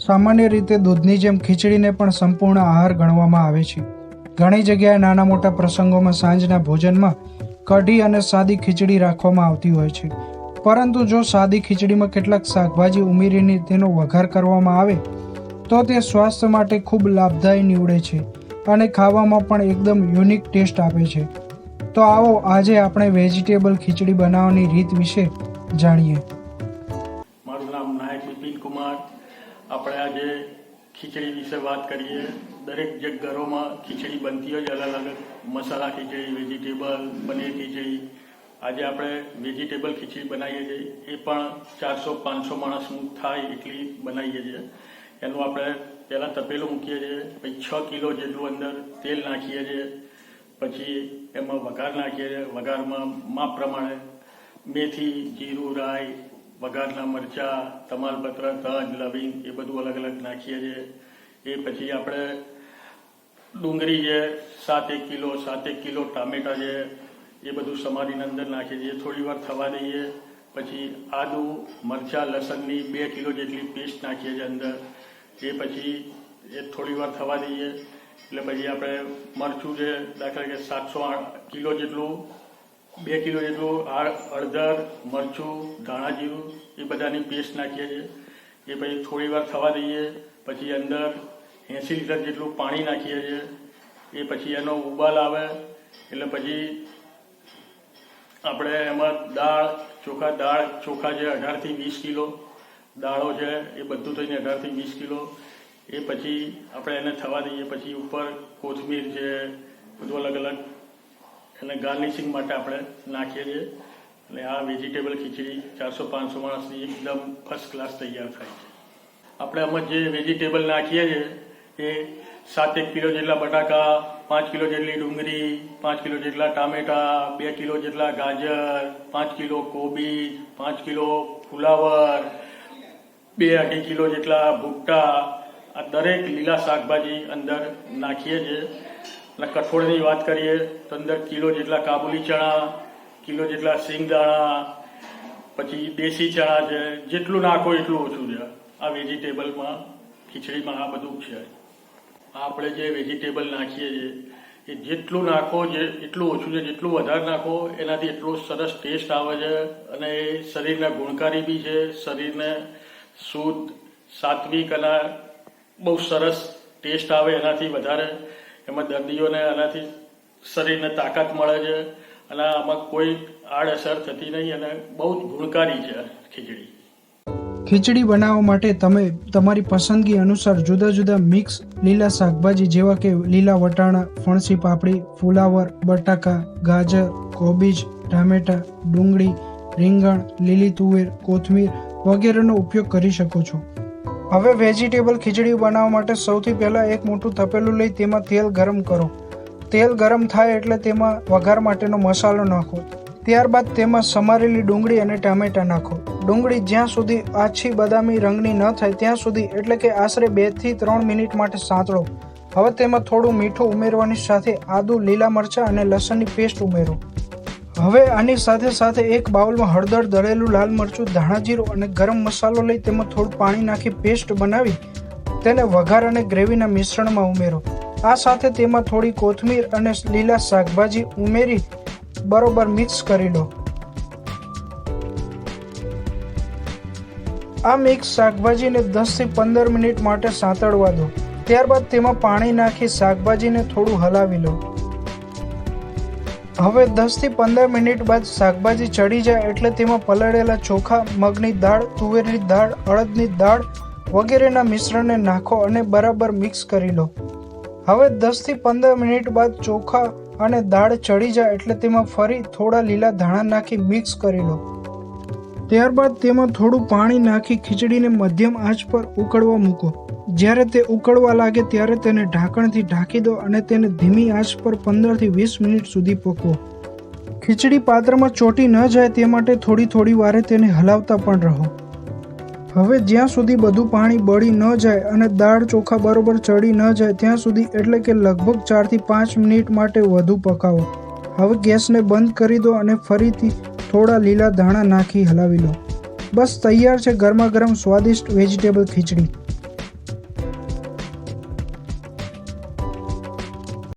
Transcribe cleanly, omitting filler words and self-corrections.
સામાન્ય રીતે દૂધની જેમ ખીચડીને પણ સંપૂર્ણ આહાર ગણવામાં આવે છે. ઘણી જગ્યાએ નાના મોટા પ્રસંગોમાં સાંજના ભોજનમાં કઢી અને સાદી ખીચડી રાખવામાં આવતી હોય છે. પરંતુ જો સાદી ખીચડીમાં કેટલાક શાકભાજી ઉમેરીને તેનો વઘાર કરવામાં આવે તો તે સ્વાસ્થ્ય માટે ખૂબ લાભદાયી નીવડે છે અને ખાવામાં પણ એકદમ યુનિક ટેસ્ટ આપે છે. તો આવો આજે આપણે વેજીટેબલ ખીચડી બનાવવાની રીત વિશે જાણીએ. મારું નામ નાયક વિપિન કુમાર. આપણે આજે ખીચડી વિશે વાત કરીએ. દરેક જે ઘરોમાં ખીચડી બનતી હોય અલગ અલગ મસાલા ખીચડી, વેજીટેબલ, પનીર ખીચડી. આજે આપણે વેજીટેબલ ખીચડી બનાવીએ છીએ. એ પણ 400-500 માણસનું થાય એટલી બનાવીએ છીએ. એનું આપણે પહેલાં તપેલું મૂકીએ છીએ, પછી 6 કિલો જેટલું અંદર તેલ નાખીએ છીએ, પછી એમાં વઘાર નાખીએ છીએ. વઘારમાં માપ પ્રમાણે મેથી, જીરું, રાઈ, વઘારના મરચાં, તમાલપત્ર, તજ, લવિંગ એ બધું અલગ અલગ નાખીએ છીએ. એ પછી આપણે ડુંગળી છે 7 કિલો ટામેટા છે એ બધું સમારીને અંદર નાખીએ છીએ. થોડી વાર થવા દઈએ. પછી આદુ, મરચાં, લસણની 2 કિલો જેટલી પેસ્ટ નાખીએ છીએ અંદર. એ પછી એ થોડી વાર થવા દઈએ. એટલે પછી આપણે મરચું છે દાખલા કે 700 કિલો જેટલું 2 કિલો જેટલું હળદર, મરચું, ધાણા જીરું એ બધાની પેસ્ટ નાખીએ છીએ. એ પછી થોડી વાર થવા દઈએ. પછી અંદર 80 લીટર જેટલું પાણી નાખીએ છીએ. એ પછી એનો ઉબાલ આવે એટલે પછી આપણે એમાં દાળ ચોખા છે 18 થી 20 કિલો દાળો છે એ બધું થઈને 18 થી 20 કિલો. એ પછી આપણે એને થવા દઈએ. પછી ઉપર કોથમીર છે બધું અલગ અલગ એને ગાર્નિશિંગ માટે આપણે નાખીએ છીએ. એટલે આ વેજીટેબલ ખીચડી 400-500 માણસની એકદમ ફર્સ્ટ ક્લાસ તૈયાર થાય છે. આપણે આમાં જે વેજીટેબલ નાખીએ છીએ એ 7 કિલો જેટલા બટાકા, 5 કિલો જેટલી ડુંગળી, 5 કિલો જેટલા ટામેટા, 2 કિલો જેટલા ગાજર, 5 કિલો કોબીજ, 5 કિલો ફુલાવર, 2-2.5 કિલો જેટલા ભૂટ્ટા, આ દરેક લીલા શાકભાજી અંદર નાખીએ છીએ. અને કઠોળની વાત કરીએ તો અંદર કિલો જેટલા કાબુલી ચણા, કિલો જેટલા સિંગદાણા, પછી દેશી ચણા છે. જેટલું નાખો એટલું ઓછું છે. આ વેજીટેબલમાં ખીચડીમાં આ બધું છે. આપણે જે વેજીટેબલ નાખીએ છીએ એ જેટલું નાખો એટલું ઓછું છે. જેટલું વધારે નાખો એનાથી એટલો સરસ ટેસ્ટ આવે છે અને એ શરીરને ગુણકારી બી છે. શરીરને શુદ્ધ, સાત્વિક અને બહુ સરસ ટેસ્ટ આવે એનાથી વધારે. એમાં દર્દીઓને આનાથી શરીરને તાકાત મળે છે અને આમાં કોઈ આડઅસર થતી નહીં અને બહુ જ ગુણકારી છે ખીચડી. ખીચડી બનાવવા માટે તમે તમારી પસંદગી અનુસાર જુદા જુદા મિક્સ લીલા શાકભાજી જેવા કે લીલા વટાણા, ફણસી પાપડી, ફુલાવર, બટાકા, ગાજર, કોબીજ, ટામેટા, ડુંગળી, રીંગણ, લીલી તુવેર, કોથમીર વગેરેનો ઉપયોગ કરી શકો છો. હવે વેજીટેબલ ખીચડી બનાવવા માટે સૌથી પહેલાં એક મોટું તપેલું લઈ તેમાં તેલ ગરમ કરો. તેલ ગરમ થાય એટલે તેમાં વઘાર માટેનો મસાલો નાખો. ત્યારબાદ તેમાં સમારેલી ડુંગળી અને ટામેટાં નાખો. ડુંગળી જ્યાં સુધી આછી બદામી રંગની ન થાય ત્યાં સુધી એટલે કે આશરે 2 થી 3 મિનિટ માટે સાંતળો. હવે તેમાં થોડું મીઠું ઉમેરવાની સાથે આદુ, લીલા મરચાં અને લસણની પેસ્ટ ઉમેરો. હવે આની સાથે સાથે એક બાઉલમાં હળદર, દળેલું લાલ મરચું, ધાણા જીરું અને ગરમ મસાલો લઈ તેમાં થોડું પાણી નાખી પેસ્ટ બનાવી તેને વઘાર અને ગ્રેવીના મિશ્રણમાં ઉમેરો. આ સાથે તેમાં થોડી કોથમીર અને લીલા શાકભાજી ઉમેરી બરોબર મિક્સ કરી લો. આ મિક્સ શાકભાજીને 10 થી 15 મિનિટ માટે સાંતળવા દો. ત્યારબાદ તેમાં પાણી નાખી શાકભાજીને થોડું હલાવી લો. હવે 10 થી 15 મિનિટ બાદ શાકભાજી ચડી જાય એટલે તેમાં પલાળેલા ચોખા, મગની દાળ, તુવેરની દાળ, અડદની દાળ વગેરેના મિશ્રણને નાખો અને બરાબર મિક્સ કરી લો. હવે 10 થી 15 મિનિટ બાદ ચોખા અને દાળ ચડી જાય એટલે તેમાં ફરી થોડા લીલા ધાણા નાખી મિક્સ કરી લો. ત્યારબાદ તેમાં થોડું પાણી નાખી ખીચડીને મધ્યમ આંચ પર ઉકળવા મૂકો. જ્યારે તે ઉકળવા લાગે ત્યારે તેને ઢાંકણથી ઢાંકી દો અને તેને ધીમી આંચ પર 15 થી 20 મિનિટ સુધી પકવો. ખીચડી પાત્રમાં ચોંટી ન જાય તે માટે થોડી વારે તેને હલાવતા પણ રહો. હવે જ્યાં સુધી બધું પાણી બળી ન જાય અને દાળ ચોખા બરોબર ચડી ન જાય ત્યાં સુધી એટલે કે લગભગ 4 થી 5 મિનિટ માટે વધુ પકાવો. હવે ગેસને બંધ કરી દો અને ફરીથી થોડા લીલા ધાણા નાખી હલાવી લો. બસ તૈયાર છે ગરમા ગરમ સ્વાદિષ્ટ વેજીટેબલ ખીચડી.